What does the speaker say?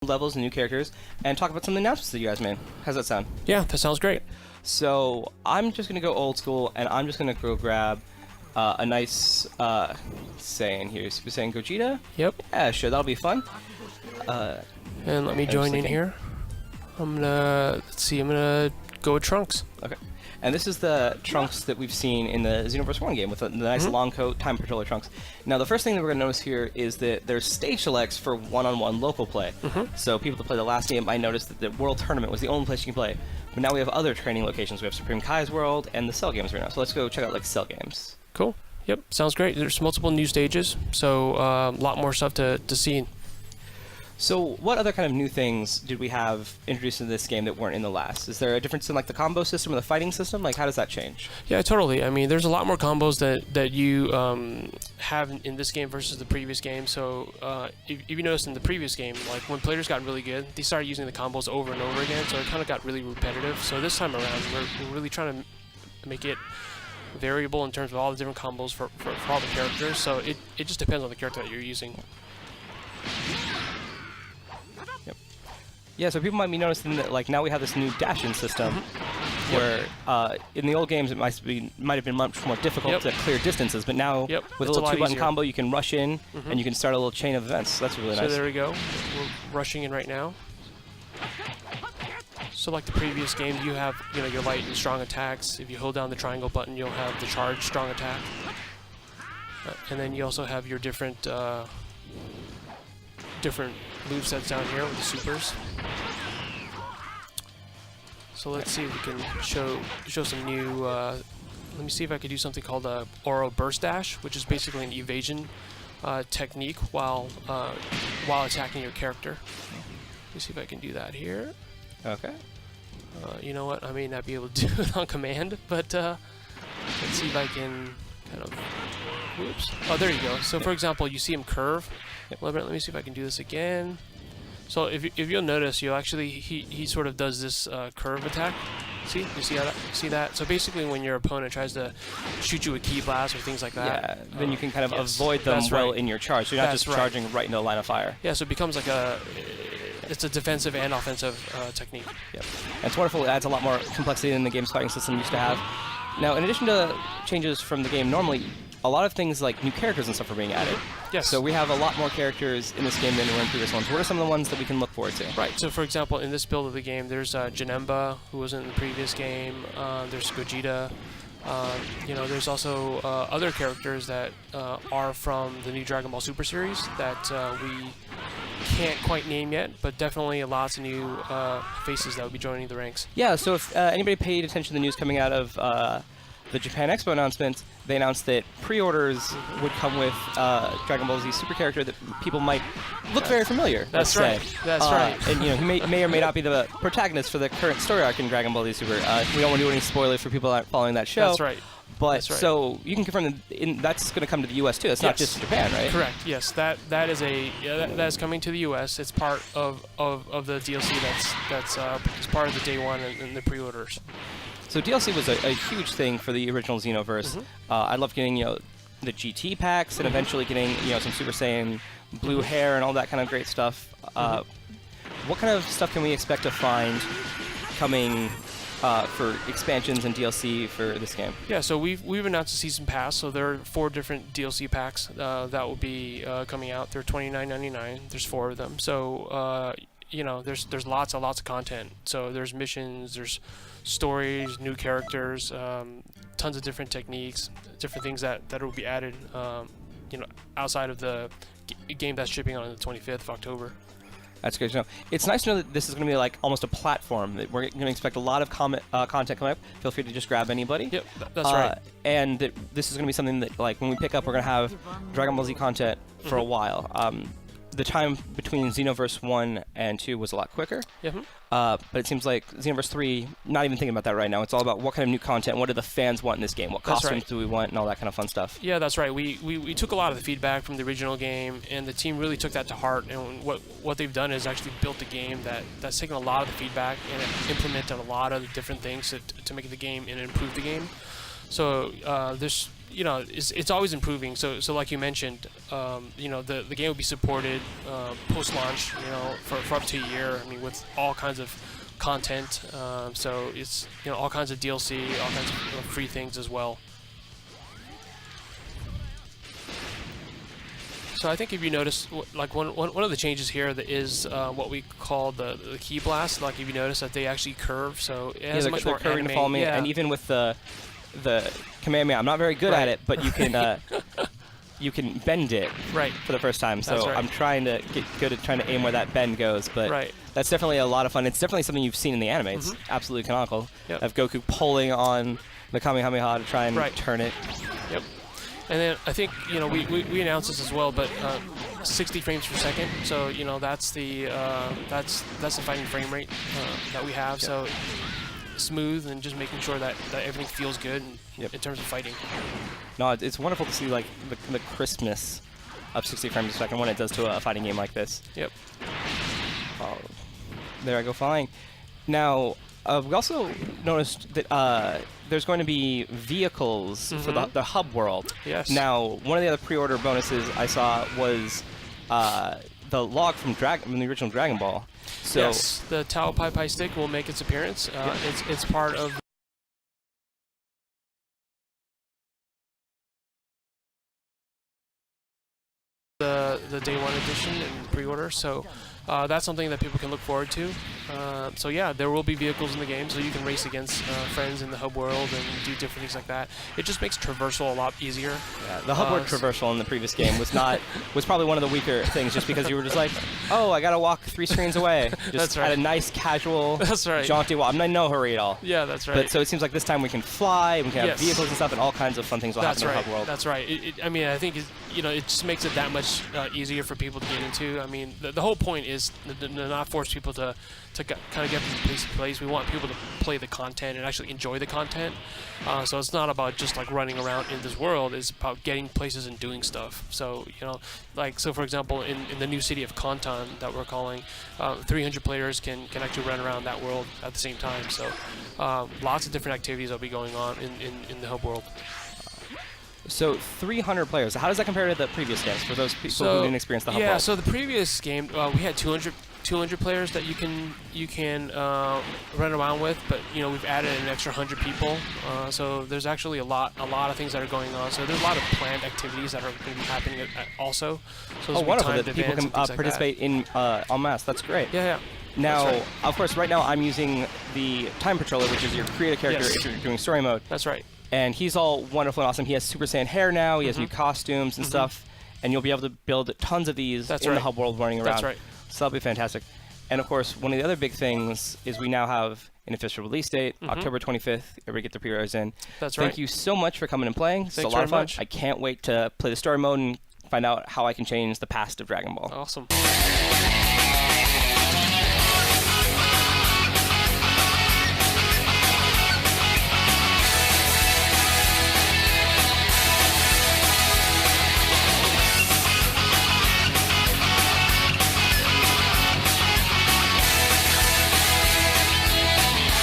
levels and new characters, and talk about some of the announcements that you guys made. How's that sound? Yeah, that sounds great. So I'm just gonna go old school, and I'm just gonna go grab a nice saying here. So we're saying Gogeta? Yep. Yeah, sure, that'll be fun. And let me join in here. I'm gonna, let's see, I'm gonna go with Trunks. Okay. And this is the Trunks that we've seen in the Xenoverse 1 game with the nice long coat, time controller Trunks. Now, the first thing that we're going to notice here is that there's stage selects for one-on-one local play. So people that play the last game might notice that the World Tournament was the only place you can play. But now we have other training locations. We have Supreme Kai's World and the Cell games right now. So let's go check out like Cell games. Cool. Yep, sounds great. There's multiple new stages, so a lot more stuff to see. So what other kind of new things did we have introduced in this game that weren't in the last? Is there a difference in like the combo system or the fighting system? Like how does that change? Yeah, totally. I mean, there's a lot more combos that you have in this game versus the previous game. So if you noticed in the previous game, like when players got really good, they started using the combos over and over again, so it kind of got really repetitive. So this time around, we're really trying to make it variable in terms of all the different combos for all the characters. So it just depends on the character that you're using. Yeah, so people might be noticing that like now we have this new dash-in system, where in the old games it might have been much more difficult to clear distances, but now with a little 2-button combo you can rush in and you can start a little chain of events. So that's really nice. So there we go. We're rushing in right now. So like the previous game, you have your light and strong attacks. If you hold down the triangle button, you'll have the charge strong attack, and then you also have your different movesets down here with the supers. So let's see if we can show some new. Let me see if I could do something called a Oro Burst Dash, which is basically an evasion technique while attacking your character. Let me see if I can do that here. Okay. You know what? I may not be able to do it on command, but let's see if I can kind of. Whoops. Oh, there you go. So for example, you see him curve. Let me see if I can do this again. So if you'll notice, you'll actually he sort of does this curve attack. See? You see that? So basically, when your opponent tries to shoot you with Ki Blast or things like that, then you can kind of avoid them in your charge. So you're not just charging right into the line of fire. Yeah. So it becomes like it's a defensive and offensive technique. Yep. And it's wonderful. It adds a lot more complexity than the game's fighting system used to have. Now, in addition to changes from the game, normally a lot of things like new characters and stuff are being added. Yes. So we have a lot more characters in this game than there were in previous ones. What are some of the ones that we can look forward to? Right. So for example, in this build of the game, there's Janemba, who wasn't in the previous game. There's Gogeta. There's also other characters that are from the new Dragon Ball Super series that we can't quite name yet, but definitely lots of new faces that will be joining the ranks. Yeah. So if anybody paid attention to the news coming out of the Japan Expo announcement, they announced that pre-orders would come with Dragon Ball Z super character that people might look very familiar. That's right. That's right. And he may or may not be the protagonist for the current story arc in Dragon Ball Z Super. We don't want to do any spoilers for people that aren't following that show. That's right. But so you can confirm that that's going to come to the U.S. too. It's not just Japan, right? Correct. Yes, that is coming to the U.S. It's part of the DLC that's part of the day one and the pre-orders. So DLC was a huge thing for the original Xenoverse. I love getting the GT packs and eventually getting some Super Saiyan blue hair and all that kind of great stuff. What kind of stuff can we expect to find coming for expansions and DLC for this game? Yeah, so we've announced a season pass. So there are 4 different DLC packs that will be coming out. They're $29.99. There's 4 of them. So there's lots of content. So there's missions, there's stories, new characters, tons of different techniques, different things that will be added, outside of the game that's shipping on the 25th of October. That's great to know. It's nice to know that this is going to be like almost a platform. That we're going to expect a lot of content coming up. Feel free to just grab anybody. Yep, that's right. And that this is going to be something that, like, when we pick up, we're going to have Dragon Ball Z content for a while. The time between Xenoverse 1 and 2 was a lot quicker. But it seems like Xenoverse 3, not even thinking about that right now. It's all about what kind of new content, what do the fans want in this game, what costumes do we want, and all that kind of fun stuff. Yeah, that's right. We took a lot of the feedback from the original game, and the team really took that to heart. And what they've done is actually built a game that's taken a lot of the feedback and implemented a lot of the different things to make the game and improve the game. So there's you know, it's always improving. So like you mentioned, you know, the game will be supported post-launch, you know, for up to a year. I mean, with all kinds of content. So it's, you know, all kinds of DLC, all kinds of, you know, free things as well. So I think if you notice, like one of the changes here that is what we call the key blast. Like if you notice that they actually curve, so it has much more curving to anime. follow me, Yeah. and even with the Kamehameha, I'm not very good at it, but you can you can bend it for the first time. So I'm trying to get good at trying to aim where that bend goes, but that's definitely a lot of fun. It's definitely something you've seen in the anime. It's absolutely canonical. Of Goku pulling on the Kamehameha to try and turn it. Yep. And then I think, you know, we announced this as well, but 60 frames per second. So, you know, that's the fighting frame rate that we have. So smooth and just making sure that everything feels good in terms of fighting. No, it's wonderful to see like the crispness of 60 frames per second when it does to a fighting game like this. Yep. Oh, there I go flying. Now, we also noticed that there's going to be vehicles for the hub world. Yes. Now, one of the other pre-order bonuses I saw was the log from the original Dragon Ball. So yes, the Tao Pai Pai stick will make its appearance. It's part of the Day 1 edition and pre-order. So that's something that people can look forward to. So yeah, there will be vehicles in the game, so you can race against friends in the hub world and do different things like that. It just makes traversal a lot easier. Yeah, the hub world traversal in the previous game was probably one of the weaker things, just because you were just like, oh, I gotta walk 3 screens away. Just at a nice, casual, jaunty walk. I'm in no hurry at all. Yeah, that's right. But so it seems like this time we can fly, we can have vehicles and stuff, and all kinds of fun things will happen in the hub world. That's right. I mean, I think you know, it just makes it that much easier for people to get into. I mean, the whole point is to not force people to kind of get from place to place. We want people to play the content and actually enjoy the content. So it's not about just like running around in this world. It's about getting places and doing stuff. So, you know, like, so for example, in the new city of Kantan that we're calling, 300 players can actually run around that world at the same time. So lots of different activities will be going on in the hub world. So 300 players. How does that compare to the previous games for those people who didn't experience the hub world? Yeah, so the previous game we had 200 players that you can run around with, but you know, we've added an extra 100 people. So there's actually a lot of things that are going on. So there's a lot of planned activities that are going to be happening also. So wonderful that people can participate in en masse. That's great. Yeah. Now, of course, right now I'm using the Time Patroller, which is your create a character if you're doing story mode. That's right. And he's all wonderful and awesome. He has Super Saiyan hair now. He has new costumes and stuff. And you'll be able to build tons of these in the hub world running around. That's right. So that'll be fantastic. And of course, one of the other big things is we now have an official release date, October 25th. Everybody get their pre-orders in. That's right. Thank you so much for coming and playing. It's a lot of fun. Much. I can't wait to play the story mode and find out how I can change the past of Dragon Ball. Awesome.